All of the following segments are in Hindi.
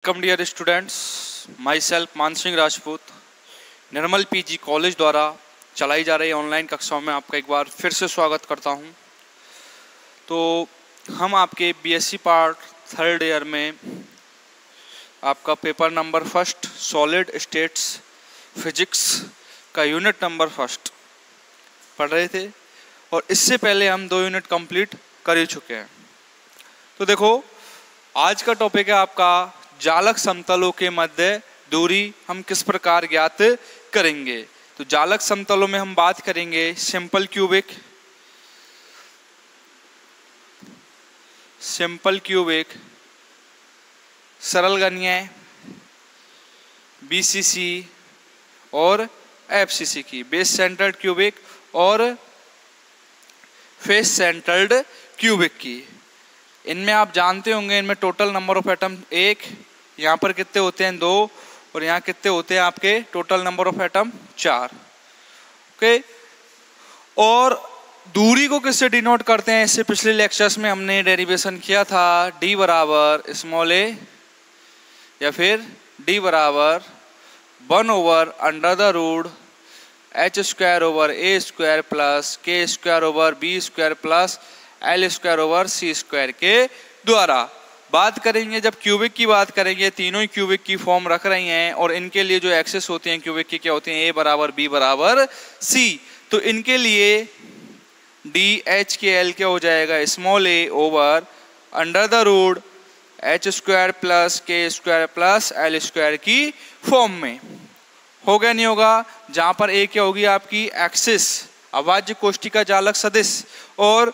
Welcome dear students, myself Maan Singh Rajput Nirmal PG college द्वारा चलाई जा रही ऑनलाइन कक्षाओं में आपका एक बार फिर से स्वागत करता हूं। तो हम आपके बीएससी पार्ट थर्ड ईयर में आपका paper number first solid states physics का यूनिट नंबर फर्स्ट पढ़ रहे थे और इससे पहले हम 2 यूनिट कंप्लीट कर ही चुके हैं। तो देखो, आज का टॉपिक है आपका जालक समतलों के मध्य दूरी हम किस प्रकार ज्ञात करेंगे। तो जालक समतलों में हम बात करेंगे सिंपल क्यूबिक, सरल गणीय, बीसीसी और एफसीसी की, बेस सेंटर्ड क्यूबिक और फेस सेंटर्ड क्यूबिक की। इनमें आप जानते होंगे, इनमें टोटल नंबर ऑफ एटम 1, यहाँ पर कितने होते हैं 2 और यहाँ कितने होते हैं आपके total number of atom 4। Okay, और दूरी को किससे डिनोट करते हैं, इससे पिछले लेक्चर्स में हमने डेरिवेशन किया था। d बराबर स्मॉल a या फिर d बराबर 1/√h² over a² plus k² over b² plus l² over c² के द्वारा बात करेंगे। जब क्यूबिक की बात करेंगे, तीनों ही क्यूबिक की फॉर्म रख रही हैं और इनके लिए जो एक्सेस होते हैं क्यूबिक की क्या होते हैं, a बराबर b बराबर c। तो इनके लिए dh के l क्या हो जाएगा, small a over √h² plus k² plus l² की फॉर्म में। होगा नहीं होगा, जहां पर a क्या होगी आपकी एक्सिस, अभाज्य कोष्ठी का जालक सदिश, और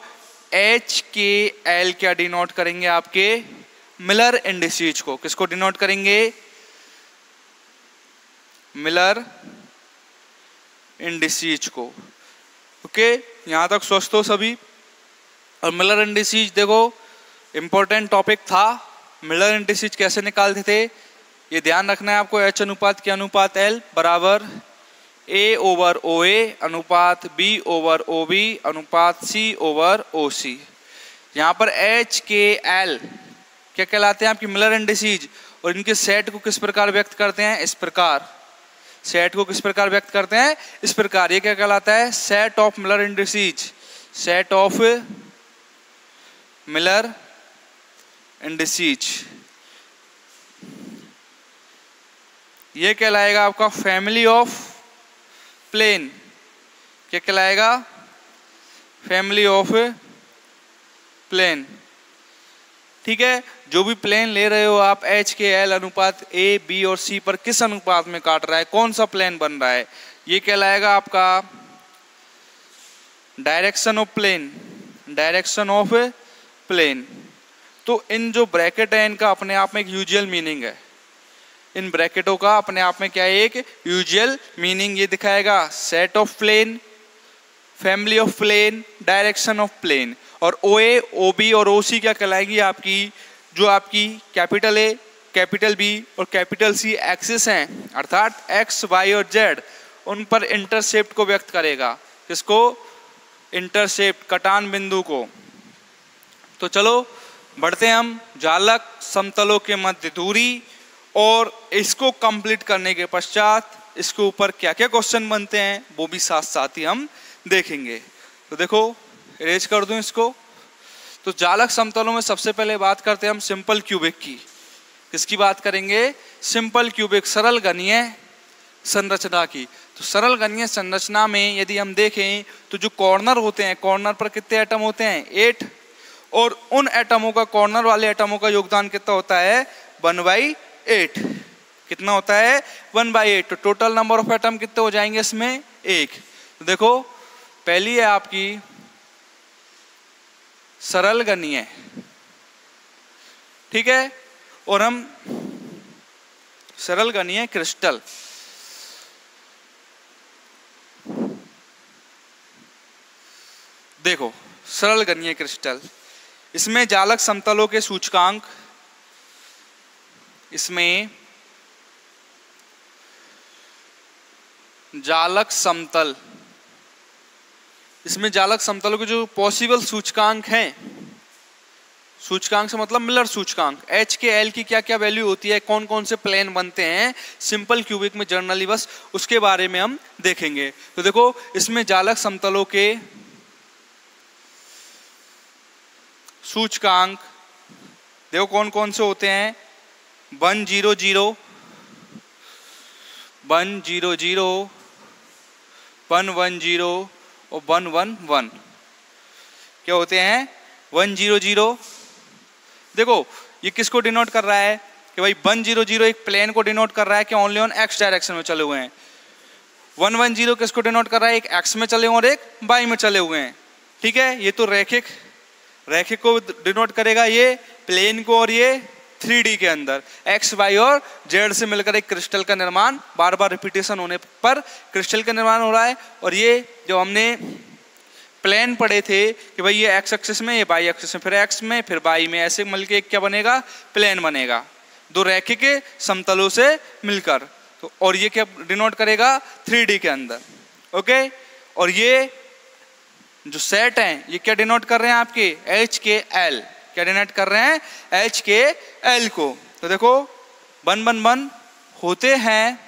h के l क्या डिनोट करेंगे आपके मिलर इंडिसेज को। किसको डिनोट करेंगे, मिलर इंडिसेज को। ओके, यहां तक स्वस्थ हो सभी। और मिलर इंडिसेज देखो इंपॉर्टेंट टॉपिक था। मिलर इंडिसेज कैसे निकालते थे ये ध्यान रखना है आपको। h अनुपात के अनुपात l बराबर a ओवर OA अनुपात b ओवर OB अनुपात c ओवर OC। यहाँ पर h के l क्या कहलाते हैं आपकी मिलर इंडिसेज, और इनके सेट को किस प्रकार व्यक्त करते हैं, इस प्रकार। सेट को किस प्रकार व्यक्त करते हैं, इस प्रकार। ये क्या कहलाता है, set of Miller indices, set of Miller indices. ये कहलाएगा आपका फैमिली ऑफ प्लेन। क्या कहलाएगा, फैमिली ऑफ प्लेन। ठीक है, जो भी प्लेन ले रहे हो आप, h के l अनुपात a b और c पर किस अनुपात में काट रहा है, कौन सा प्लेन बन रहा है, ये कहलाएगा आपका direction of plane, direction of plane. तो इन जो ब्रैकेट है इनका अपने आप में एक यूजुअल मीनिंग है। इन ब्रैकेटों का अपने आप में क्या है, एक यूजुअल मीनिंग। ये दिखाएगा set of plane, family of plane, direction of plane. और OA, OB और OC क्या कहलाएंगी आपकी, जो आपकी कैपिटल A, कैपिटल B और कैपिटल C एक्सिस हैं, अर्थात X, Y और Z, उन पर इंटरसेप्ट को व्यक्त करेगा। किसको, इंटरसेप्ट, कटान बिंदु को। तो चलो बढ़ते हम जालक समतलों के मध्य दूरी, और इसको कंप्लीट करने के पश्चात इसके ऊपर क्या क्या क्वेश्चन बनते हैं वो भी साथ साथ ही हम देखेंगे। तो देखो, इरेज कर दूं इसको। तो जालक समतलों में सबसे पहले बात करते हैं हम सिंपल क्यूबिक की। किसकी बात करेंगे, सिंपल क्यूबिक, सरल गणीय संरचना की। तो सरल गणीय संरचना में यदि हम देखें तो जो कॉर्नर होते हैं, कॉर्नर पर कितने एटम होते हैं, 8, और उन एटमों का, कॉर्नर वाले एटमों का योगदान कितना होता है, 1/8। कितना होता है, 1/8। तो टोटल नंबर ऑफ एटम कितने हो जाएंगे इसमें, 1। तो देखो, पहली है आपकी सरल गणीय, ठीक है, और हम सरल गणीय क्रिस्टल। देखो, सरल गणीय क्रिस्टल, इसमें जालक समतलों के सूचकांक, इसमें जालक समतल, इसमें जालक समतलों के जो पॉसिबल सूचकांक हैं, सूचकांक से मतलब मिलर सूचकांक, एच के एल की क्या क्या वैल्यू होती है, कौन कौन से प्लेन बनते हैं सिंपल क्यूबिक में जनरली, बस उसके बारे में हम देखेंगे। तो देखो इसमें जालक समतलों के सूचकांक देखो कौन कौन से होते हैं, 1 0 0, 1 0 0, 1 1 0 और 1 1 1। क्या होते हैं 1 0 0। देखो ये किसको डिनोट कर रहा है कि भाई 1 0 0 एक प्लेन को डिनोट कर रहा है कि ओनली ऑन एक्स डायरेक्शन में चले हुए हैं। 1 1 0 किसको डिनोट कर रहा है, एक एक्स में चले हुए और एक वाई में चले हुए हैं। ठीक है, ये तो रैखिक को डिनोट करेगा, ये प्लेन को, और ये 3D के अंदर एक्स वाई और जेड से मिलकर एक क्रिस्टल का निर्माण, बार बार रिपीटेशन होने पर क्रिस्टल का निर्माण हो रहा है। और ये जो हमने प्लेन पढ़े थे कि भाई ये एक्स एक्सिस में, ये वाई एक्सिस में, फिर एक्स में, फिर वाई में, ऐसे मिलके क्या बनेगा, प्लेन बनेगा, दो रैखिक समतलों से मिलकर। तो और ये क्या डिनोट करेगा 3D के अंदर। ओके, और ये जो सेट हैं ये क्या डिनोट कर रहे हैं आपके एच के एल, क्या डिनोट कर रहे हैं एच के एल को। तो देखो 1 1 1 होते हैं,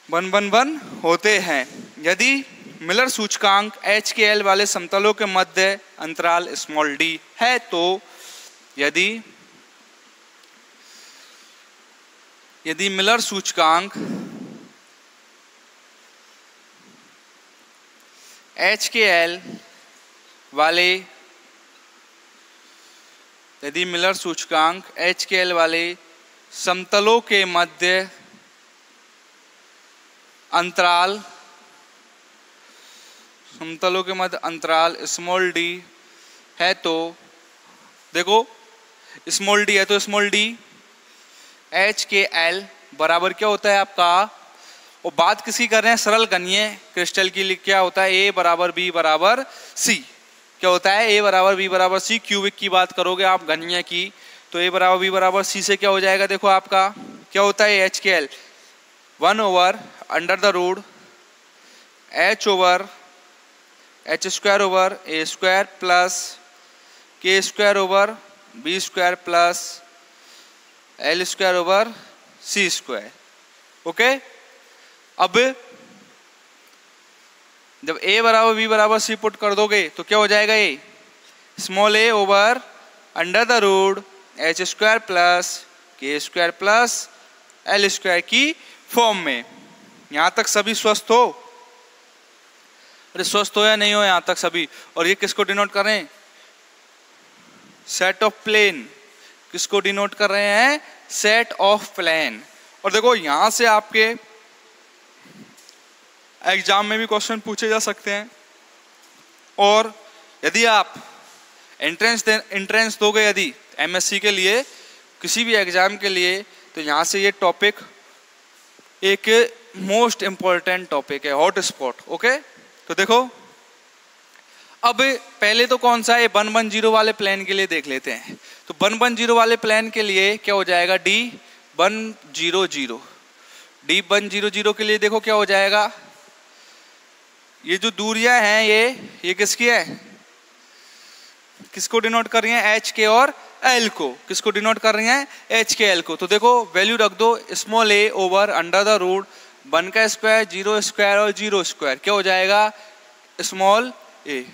1 1 1 होते हैं यदि मिलर सूचकांक एच के एल वाले समतलों के मध्य अंतराल स्मॉल डी है। तो यदि मिलर सूचकांक एच के एल वाले, यदि मिलर सूचकांक एच के एल वाले समतलों के मध्य अंतराल, समतलों के मध्य अंतराल स्मॉल डी है, तो देखो स्मॉल डी है तो small D H K L बराबर क्या होता है आपका, और बात किसी कर रहे हैं सरल गणीय क्रिस्टल की, क्या होता है ए बराबर बी बराबर सी, क्या होता है ए बराबर बी बराबर सी। क्यूबिक की बात करोगे आप गणीय की तो ए बराबर बी बराबर सी से क्या हो जाएगा, देखो आपका क्या होता है H K L 1 over under the root H over H square over A square plus के square over B square plus L square over C square. Okay, अब जब a बराबर b बराबर c पुट कर दोगे तो क्या हो जाएगा, ये small a over under the root h square plus के स्क्वायर प्लस एल स्क्वायर की फॉर्म में। यहां तक सभी स्वस्थ हो, अरे स्वस्थ हो या नहीं हो यहां तक सभी। और ये किसको डिनोट कर रहे हैं, सेट ऑफ प्लेन, किसको डिनोट कर रहे हैं, सेट ऑफ प्लेन। और देखो यहां से आपके एग्जाम में भी क्वेश्चन पूछे जा सकते हैं, और यदि आप एंट्रेंस दोगे यदि एमएससी के लिए किसी भी एग्जाम के लिए, तो यहाँ से ये टॉपिक एक मोस्ट इम्पॉर्टेंट टॉपिक है, हॉट स्पॉट। ओके, तो देखो अब पहले तो कौन सा है 1 1 0 वाले प्लेन के लिए देख लेते हैं। तो 1 1 0 वाले प्लेन के लिए क्या हो जाएगा, डी 1 0 0, डी 1 0 0 के लिए देखो क्या हो जाएगा, ये जो दूरियां हैं ये किसकी है, किसको डिनोट कर रही हैं, एच के और एल को, किसको डिनोट कर रही हैं, एच के एल को। तो देखो वैल्यू रख दो, small a over under the root 1 का स्क्वायर 0 स्क्वायर और 0 स्क्वायर, क्या हो जाएगा स्मॉल ए।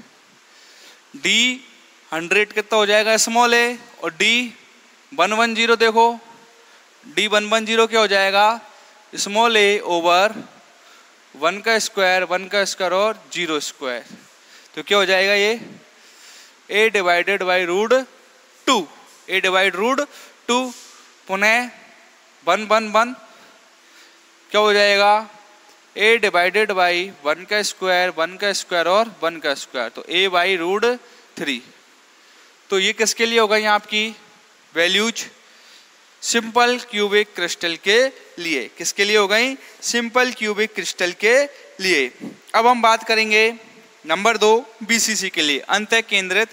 डी 100 कितना हो जाएगा स्मॉल ए, और डी 1 1 0 देखो, डी 1 1 0 क्या हो जाएगा स्मॉल ए ओवर 1 का स्क्वायर और 0 स्क्वायर। तो क्या हो जाएगा ये a divided by root 2, a divide root 2 पुनः 1 1 1 क्या हो जाएगा a डिवाइडेड बाई 1 का स्क्वायर और 1 का स्क्वायर, तो a बाई रूट 3। तो ये किसके लिए होगा, यहाँ आपकी वैल्यूज सिंपल क्यूबिक क्रिस्टल के लिए, किसके लिए हो गई, सिंपल क्यूबिक क्रिस्टल के लिए। अब हम बात करेंगे नंबर 2 बीसीसी के लिए, अंतः केंद्रित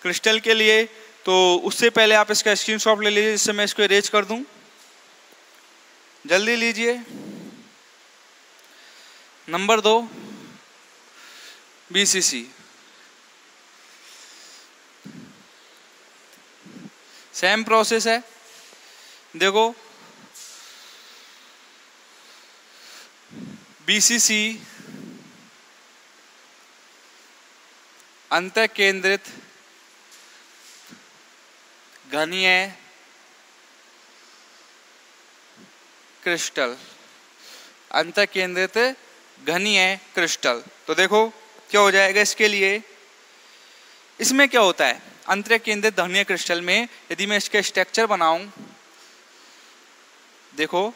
क्रिस्टल के लिए। तो उससे पहले आप इसका स्क्रीनशॉट ले लीजिए, जिससे मैं इसको इरेज कर दूं, जल्दी लीजिए। नंबर 2 बीसीसी, सेम प्रोसेस है। देखो BCC अंतः केंद्रित घनीय क्रिस्टल, अंतः केंद्रित घनीय क्रिस्टल। तो देखो क्या हो जाएगा इसके लिए, इसमें क्या होता है अंतः केंद्रित घनीय क्रिस्टल में, यदि मैं इसका स्ट्रक्चर बनाऊं, देखो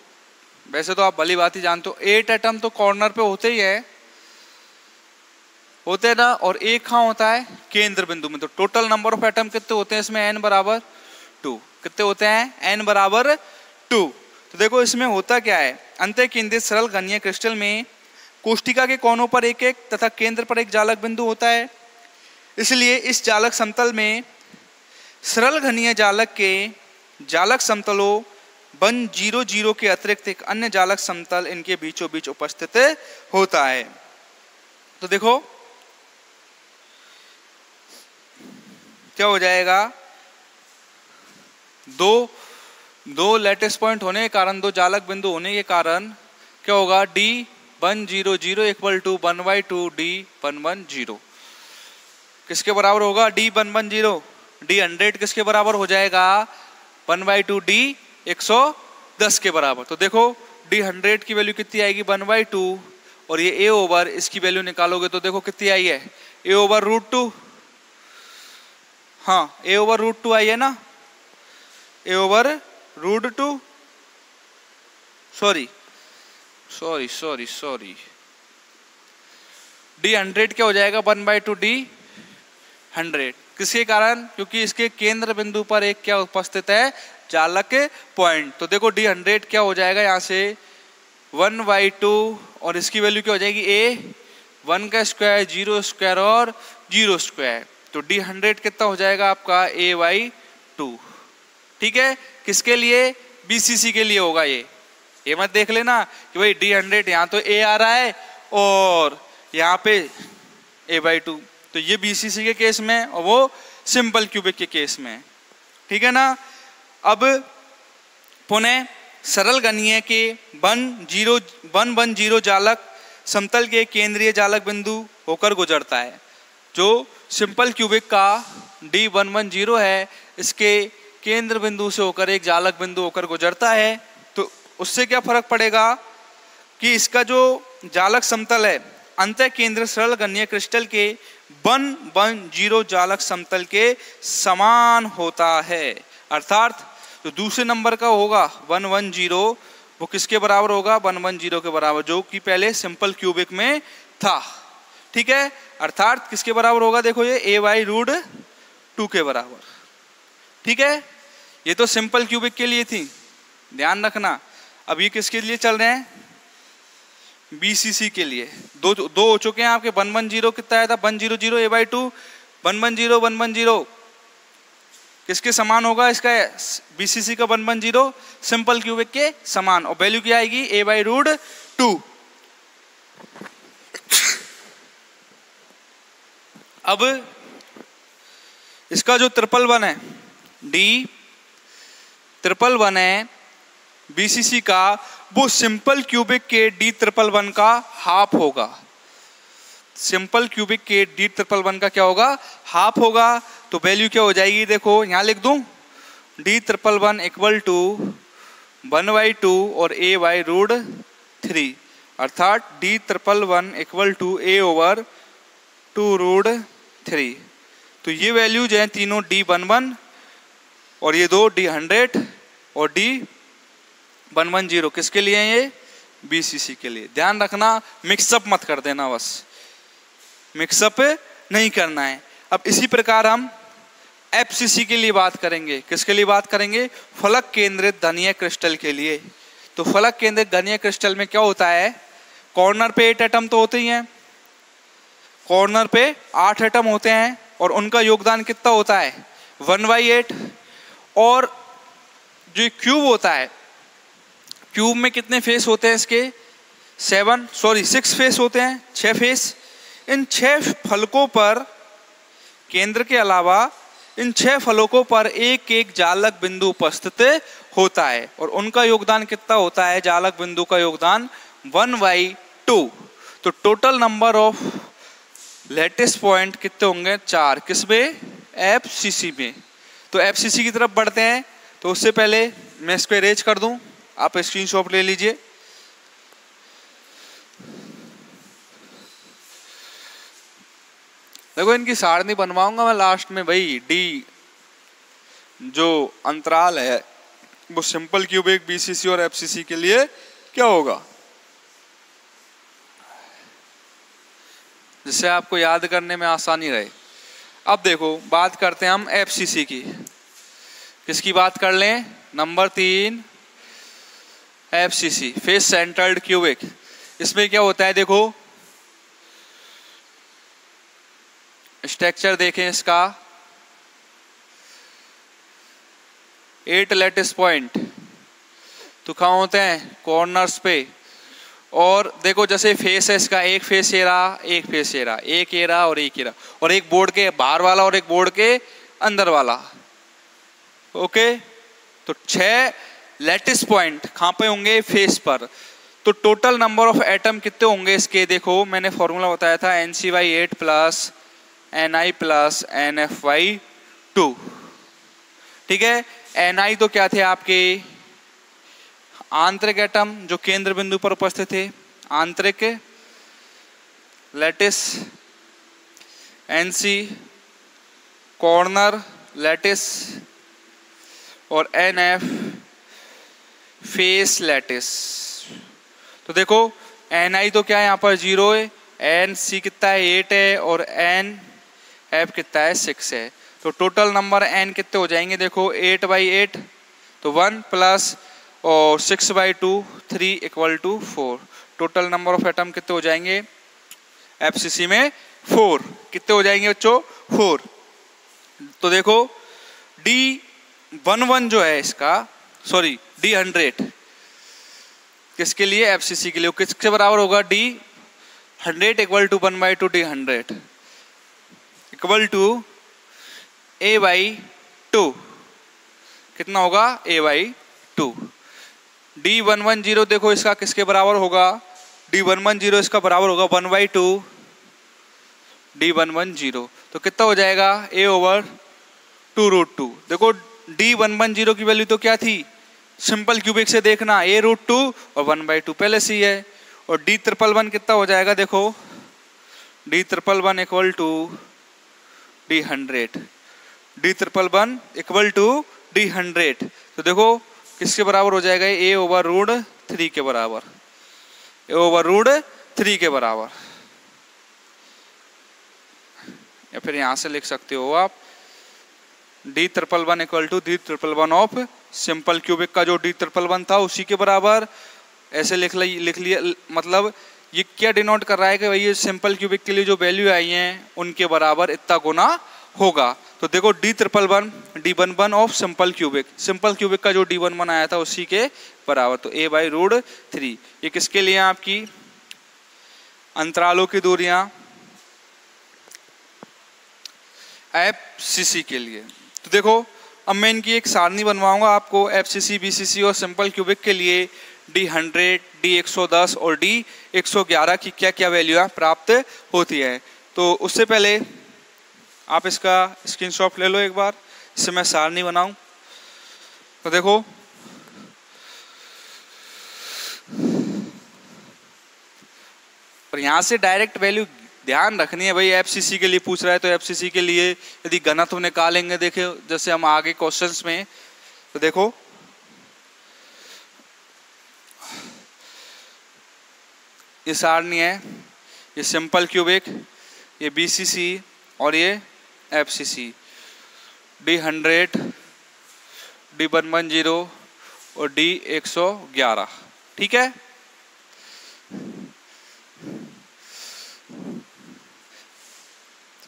वैसे तो आप भली बात ही जानते हो 8 एटम तो कॉर्नर पे होते ही है, होते ना, और एक कहाँ होता है केंद्र बिंदु में। तो टोटल नंबर ऑफ एटम कितने होते हैं इसमें, n बराबर 2। कितने होते हैं, n बराबर 2। तो देखो इसमें होता क्या है, अंतः केंद्रित सरल घनीय क्रिस्टल में कोष्ठिका के कोनों पर एक एक तथा केंद्र पर एक जालक बिंदु होता है। इसलिए इस जालक समतल में सरल घनीय जालक के जालक समतलों 1 0 0 के अतिरिक्त एक अन्य जालक समतल इनके बीचों बीच उपस्थित होता है। तो देखो क्या हो जाएगा, दो लैटिस पॉइंट होने के कारण, दो जालक बिंदु होने के कारण क्या होगा, D1 0 0 इक्वल टू 1/2 D1 1 0 किसके बराबर होगा, D1 1 0। D100 किसके बराबर हो जाएगा, 1/2 D 110 के बराबर। तो देखो D100 की वैल्यू कितनी आएगी, 1/2, और ये A ओवर इसकी वैल्यू निकालोगे तो देखो कितनी आई है, A ओवर √2। हाँ A ओवर √2 आई है ना, A ओवर √2, सॉरी D100 क्या हो जाएगा, 1/2 D100। किसके कारण, क्योंकि इसके केंद्र बिंदु पर एक क्या उपस्थित है, जालक पॉइंट। तो देखो D100 क्या हो जाएगा यहाँ से 1/2, और इसकी वैल्यू क्या हो जाएगी A 1 का स्क्वायर 0 स्क्वायर और 0 स्क्वायर। तो D100 कितना हो जाएगा आपका A/2। ठीक है, किसके लिए, BCC के लिए होगा। ये मत देख लेना कि भाई D100 यहाँ तो A आ रहा है और यहाँ पे A/2, तो ये BCC के केस में और वो सिंपल क्यूबिक के केस में। ठीक है ना। अब पुनः सरल घनीय के 1 1 0 जालक समतल के केंद्रीय जालक बिंदु होकर गुजरता है। जो सिंपल क्यूबिक का D1 1 0 है, इसके केंद्र बिंदु से होकर एक जालक बिंदु होकर गुजरता है। तो उससे क्या फर्क पड़ेगा कि इसका जो जालक समतल है अंतः केंद्र सरल घनीय क्रिस्टल के 1 1 0 जालक समतल के समान होता है। अर्थात जो दूसरे नंबर का होगा 1 1 0 वो किसके बराबर होगा, 1 1 0 के बराबर, जो कि पहले सिंपल क्यूबिक में था। ठीक है, अर्थात किसके बराबर होगा, देखो ये A/√2 के बराबर। ठीक है, ये तो सिंपल क्यूबिक के लिए थी, ध्यान रखना। अब ये किसके लिए चल रहे हैं, BCC के लिए। दो हो चुके हैं आपके। 1 1 0 कितना आया था, 1 0 0 A/2, 1 1 0 1 1 0 किसके समान होगा, इसका BCC का 1 1 0 सिंपल क्यूबिक के समान, और वैल्यू क्या आएगी A/√2। अब इसका जो ट्रिपल वन है D1 है BCC का, वो सिंपल क्यूबिक के D1 का हाफ होगा। सिंपल क्यूबिक के D1 का क्या होगा, हाफ होगा। तो वैल्यू क्या हो जाएगी, देखो यहां लिख दूं, D1 इक्वल टू 1/2 और A/√3, अर्थात D1 इक्वल टू A/2√3। तो ये वैल्यूज हैं तीनों D11 और ये दो D100 और D1 1 0 किसके लिए हैं, ये BCC के लिए। ध्यान रखना, मिक्सअप मत कर देना, बस मिक्सअप नहीं करना है। अब इसी प्रकार हम FCC के लिए बात करेंगे। किसके लिए बात करेंगे, फलक केंद्रित घनीय क्रिस्टल के लिए। तो फलक केंद्रित घनीय क्रिस्टल में क्या होता है, कॉर्नर पे 8 एटम तो होते ही हैं, कॉर्नर पे 8 एटम होते हैं और उनका योगदान कितना होता है 1/8। और जो क्यूब होता है, क्यूब में कितने फेस होते हैं इसके, 6 फेस होते हैं, 6 फेस। इन 6 फलकों पर केंद्र के अलावा इन 6 फलकों पर एक एक जालक बिंदु उपस्थित होता है और उनका योगदान कितना होता है? जालक बिंदु का योगदान 1/2। तो total number of lattice point कितने होंगे? 4। किसमें? एफसीसी में। तो एफसीसी की तरफ बढ़ते हैं। तो उससे पहले मैं इसको इरेज कर दूं, आप स्क्रीनशॉट ले लीजिए। देखो इनकी सारणी बनवाऊंगा मैं लास्ट में भाई। डी जो अंतराल है वो सिंपल क्यूबिक, बीसीसी और एफसीसी के लिए क्या होगा, जिससे आपको याद करने में आसानी रहे। अब देखो बात करते हैं हम एफसीसी की। किसकी बात कर लें? Number 3 FCC, face centred cubic. इसमें क्या होता है देखो, स्ट्रक्चर देखें इसका। 8 लैटिस पॉइंट तो कहाँ होते हैं? कॉर्नर्स पे। और देखो जैसे फेस है इसका, एक फेस ये रहा, एक फेस ये रहा, एक ये रहा और एक ये रहा, और एक बोर्ड के बाहर वाला और एक बोर्ड के अंदर वाला। ओके, तो 6 लैटिस पॉइंट कहाँ पे होंगे? फेस पर। तो टोटल नंबर ऑफ एटम कितने होंगे इसके? देखो मैंने फॉर्मूला बताया था, NC/8 plus Ni plus NF/2। ठीक है, Ni तो क्या थे आपके? आंतरिक एटम जो केंद्र बिंदु पर उपस्थित थे, आंतरिक लैटिस। NC कॉर्नर लैटिस और NF फेस लैटिस। तो देखो Ni तो क्या है यहाँ पर? 0 है। NC कितना है? 8 है। और NF कितना है? 6 है। तो टोटल नंबर N कितने हो जाएंगे? देखो 8/8 तो 1 प्लस और 6/2 3 = 4। टोटल नंबर ऑफ एटम कितने हो जाएंगे एफसीसी में? 4। कितने हो जाएंगे बच्चों? 4। तो देखो D11 जो है इसका, सॉरी D100 किसके लिए? एफसीसी के लिए। किसके बराबर होगा? D100 = 1/2 D100 = A/2। कितना होगा? A/2। D110 देखो इसका किसके बराबर होगा? D110 इसका बराबर होगा 1/2 D110। तो कितना हो जाएगा? A/2√2। देखो D110 की वैल्यू तो क्या थी? सिंपल क्यूबिक से देखना, A√2 और 1/2 पहले से ही है। और D111 कितना हो जाएगा? देखो D111 = D100। D111 = D100। तो देखो किसके बराबर हो जाएगा? A/√3 के बराबर। A/√3 के बराबर। या फिर यहां से लिख सकते हो आप D111 = D111 of simple cubic का जो D111 था उसी के बराबर। ऐसे लिख लिया। मतलब ये क्या डिनोट कर रहा है कि भाई ये सिंपल क्यूबिक के लिए जो वैल्यू आई है उनके बराबर इतना गुना होगा। तो देखो D111 ऑफ सिंपल क्यूबिक का जो D11 आया था उसी के बराबर। तो A/√3। ये किसके लिए? आपकी अंतरालों की दूरियां एफसीसी के लिए। तो देखो अब मैं इनकी एक सारणी बनवाऊंगा आपको, एफसीसी, बीसीसी और सिंपल क्यूबिक के लिए D100, D110 और D111 की क्या क्या वैल्यू प्राप्त होती है। तो उससे पहले आप इसका स्क्रीनशॉट ले लो एक बार, इससे मैं सारणी बनाऊं। तो देखो और यहां से डायरेक्ट वैल्यू ध्यान रखनी है भाई। एफसीसी के लिए पूछ रहा है तो एफसीसी के लिए यदि घनत्व निकालेंगे, देखो जैसे हम आगे क्वेश्चंस में, तो देखो ये सारणी है, ये सिंपल क्यूबिक, ये बीसीसी और ये एफसीसी। D100, D110 और D111। ठीक है,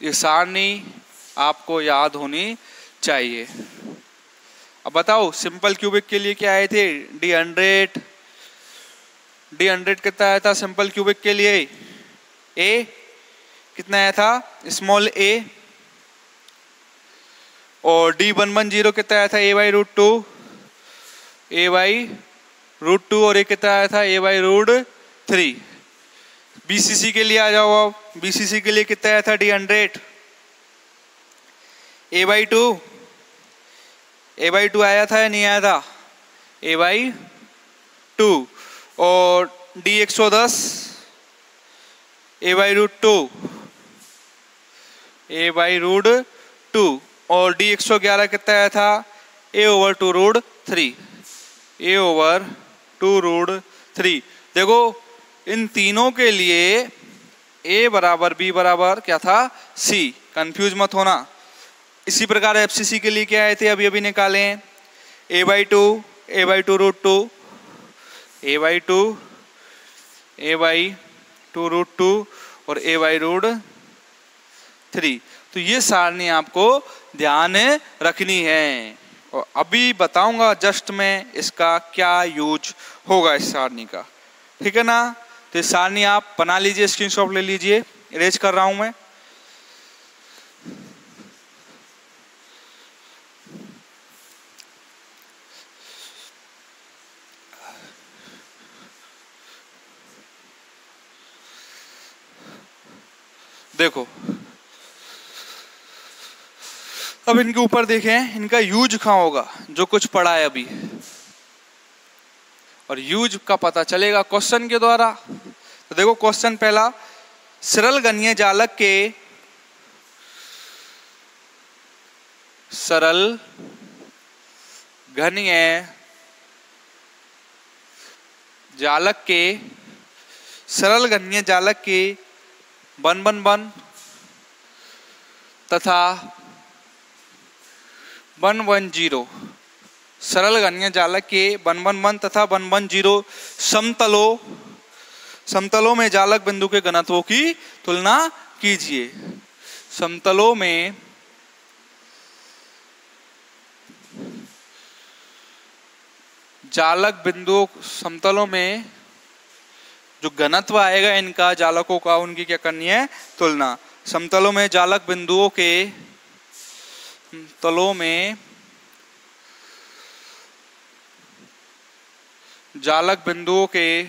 ये सारणी आपको याद होनी चाहिए। अब बताओ सिंपल क्यूबिक के लिए क्या आए थे? D100 कितना आया था सिंपल क्यूबिक के लिए? A कितना आया था? Small a। और D110 कितना आया था a/√2, a/√2 और ये कितना आया था a/√3। BCC के लिए आ जाओ। अब BCC के लिए कितना आया था D100, a/2 आया था या नहीं आया था a/2 और D110 a/√2 और D111 कितना आया था a/√3। देखो इन तीनों के लिए a बराबर b बराबर क्या था c, कंफ्यूज मत होना। इसी प्रकार FCC के लिए क्या आए थे अभी अभी निकाले हैं a/2 a/2√2 a/2 और a/√3। तो ये सारणी आपको ध्यान रखनी है और अभी बताऊंगा जस्ट में इसका क्या यूज होगा इस सारणी का, ठीक है ना। तो इस सारणी आप बना लीजिए, स्क्रीनशॉट ले लीजिए, इरेज कर रहा हूं मैं। देखो अब इनके ऊपर देखें, इनका यूज कहाँ होगा, जो कुछ पढ़ा है अभी, और यूज का पता चलेगा क्वेश्चन के द्वारा। तो देखो क्वेश्चन पहला, सरल घनीय जालक के 111 तथा 110 सरल घनीय जालक के 111 तथा 110 समतलों में जालक बिंदु के घनत्वों की तुलना कीजिए। समतलों में जालक बिंदुओं, समतलों में जो घनत्व आएगा इनका जालकों का, उनकी क्या करनी है तुलना। समतलों में जालक बिंदुओं के, तलों में जालक बिंदुओं के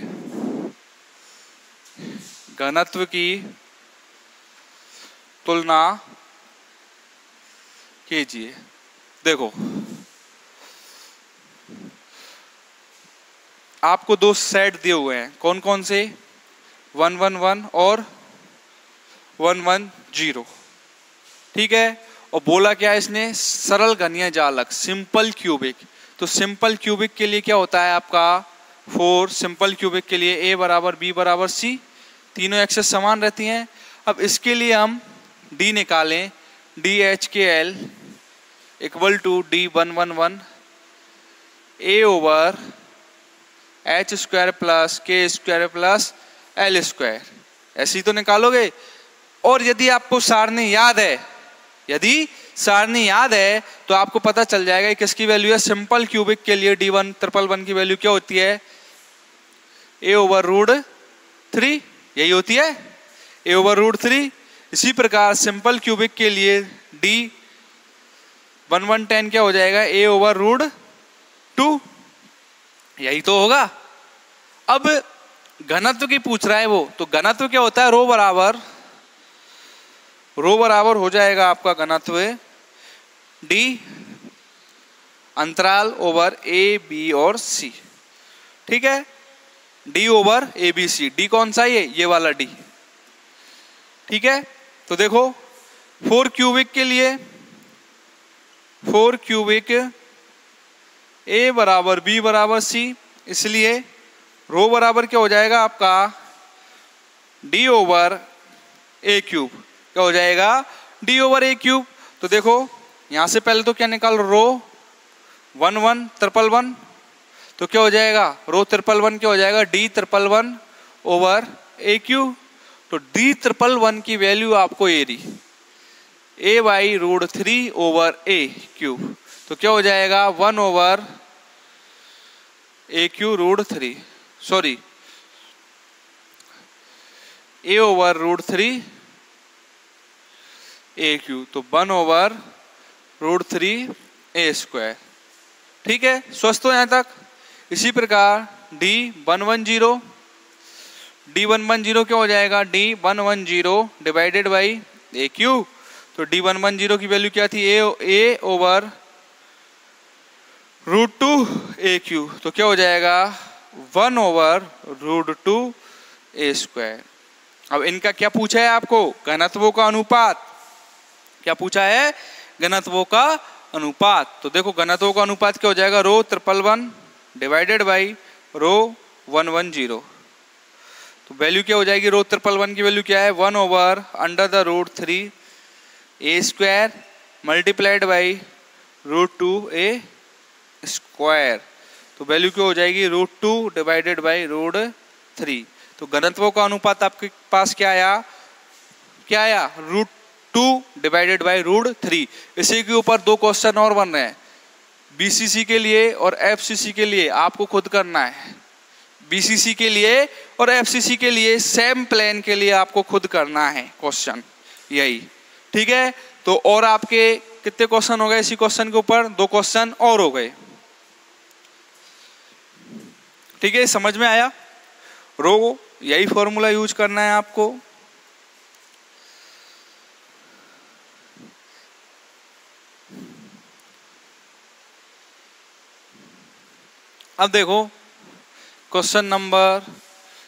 घनत्व की तुलना कीजिए। देखो आपको दो सेट दिए हुए हैं, कौन कौन से, 111 और 110, ठीक है। और बोला क्या है इसने, सरल घनीय जालक, सिंपल क्यूबिक। तो सिंपल क्यूबिक के लिए क्या होता है आपका 4, सिंपल क्यूबिक के लिए a बराबर b बराबर c, तीनों एक्सेस समान रहती हैं। अब इसके लिए हम d निकालें, DHKL equal to D111 a/h² plus k² plus l², ऐसे ही तो निकालोगे। और यदि आपको सारणी याद है, तो आपको पता चल जाएगा कि किसकी वैल्यू है, सिंपल क्यूबिक के लिए D111 की वैल्यू क्या होती है a/√3, यही होती है a/√3। इसी प्रकार सिंपल क्यूबिक के लिए D110 क्या हो जाएगा a/√2, यही तो होगा। अब घनत्व की पूछ रहा है वो, तो घनत्व क्या होता है, रो बराबर हो जाएगा आपका घनत्व D अंतराल ओवर A, B और C, ठीक है, D over A, B, C। D कौन सा है, ये वाला D, ठीक है। तो देखो 4 क्यूबिक के लिए, 4 क्यूबिक A बराबर B बराबर C, इसलिए रो बराबर क्या हो जाएगा आपका D ओवर A क्यूब, क्या हो जाएगा D ओवर A क्यूब। तो देखो यहां से पहले तो क्या निकाल, रो 111 तो क्या हो जाएगा, रो 111 क्या हो जाएगा D111 ओवर A क्यूब। तो D111 की वैल्यू आपको ये रही a/√3 ओवर A क्यूब, तो क्या हो जाएगा 1 over A cube √3, sorry A over √3 A cube, तो 1 ओवर √3a²। ठीक है, स्वस्थ हो यहाँ तक। इसी प्रकार D110 क्या हो जाएगा, D110 डिवाइडेड बाई AQ। तो D110 की वैल्यू क्या थी, A ओवर √2AQ। तो क्या हो जाएगा 1 ओवर √2a²। अब इनका क्या पूछा है आपको, घनत्वों का अनुपात। क्या पूछा है, घनत्वों का अनुपात। तो देखो घनत्वों का अनुपात क्या हो जाएगा, ρ111 डिवाइडेड बाई ρ110। तो वैल्यू क्या हो जाएगी, ρ111 की वैल्यू क्या है 1 over √3a² multiplied by √2a²। तो वैल्यू क्या हो जाएगी √2 डिवाइडेड बाई √3। तो घनत्वों का अनुपात आपके पास क्या आया, √2 डिवाइडेड बाई √3। इसी के ऊपर 2 क्वेश्चन और बन रहे हैं, BCC के लिए और FCC के लिए। आपको खुद करना है, BCC के लिए और FCC के लिए, सेम प्लेन के लिए आपको खुद करना है क्वेश्चन यही। ठीक है, तो और आपके कितने क्वेश्चन हो गए इसी क्वेश्चन के ऊपर, 2 क्वेश्चन और हो गए। ठीक है, समझ में आया। रो यही फॉर्मूला यूज करना है आपको। अब देखो क्वेश्चन नंबर,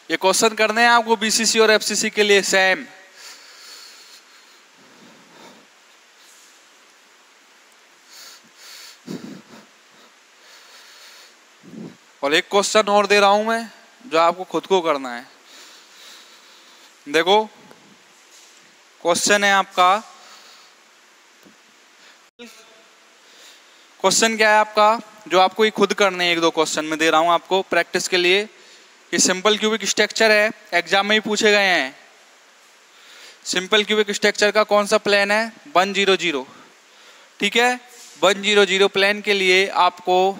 ये क्वेश्चन करने हैं आपको BCC और FCC के लिए सेम। और एक क्वेश्चन और दे रहा हूं मैं जो आपको खुद को करना है। देखो क्वेश्चन है आपका, क्वेश्चन क्या है आपका जो आपको ये खुद करने हैं। 1-2 क्वेश्चन में दे रहा हूं आपको प्रैक्टिस के लिए। ये सिंपल क्यूबिक स्ट्रक्चर है, एग्जाम में ही पूछे गए हैं। सिंपल क्यूबिक स्ट्रक्चर का कौन सा प्लेन है, 100। ठीक है, 100 प्लेन के लिए आपको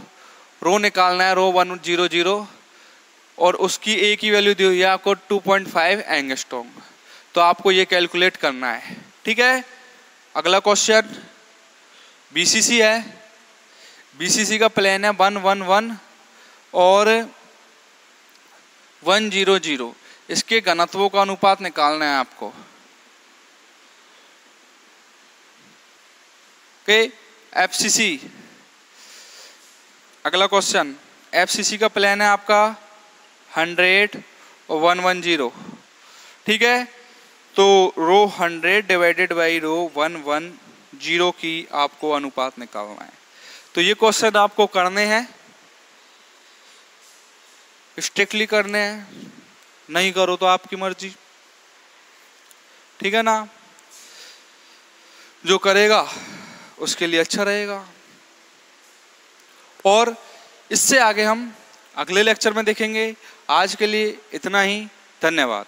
रो निकालना है, ρ100, और उसकी ए की वैल्यू दी हुई है आपको 2.5 एंगस्ट्रॉम। तो आपको ये कैलकुलेट करना है। ठीक है, अगला क्वेश्चन BCC है। BCC का प्लेन है 111 और 100। इसके घनत्वों का अनुपात निकालना है आपको। ओके, FCC, अगला क्वेश्चन FCC का प्लेन है आपका 100 और 110। ठीक है, तो ρ100 डिवाइडेड बाई ρ110 की आपको अनुपात निकालना है। तो ये क्वेश्चन आपको करने हैं, स्ट्रिक्टली करने हैं, नहीं करो तो आपकी मर्जी। ठीक है ना, जो करेगा उसके लिए अच्छा रहेगा। और इससे आगे हम अगले लेक्चर में देखेंगे। आज के लिए इतना ही, धन्यवाद।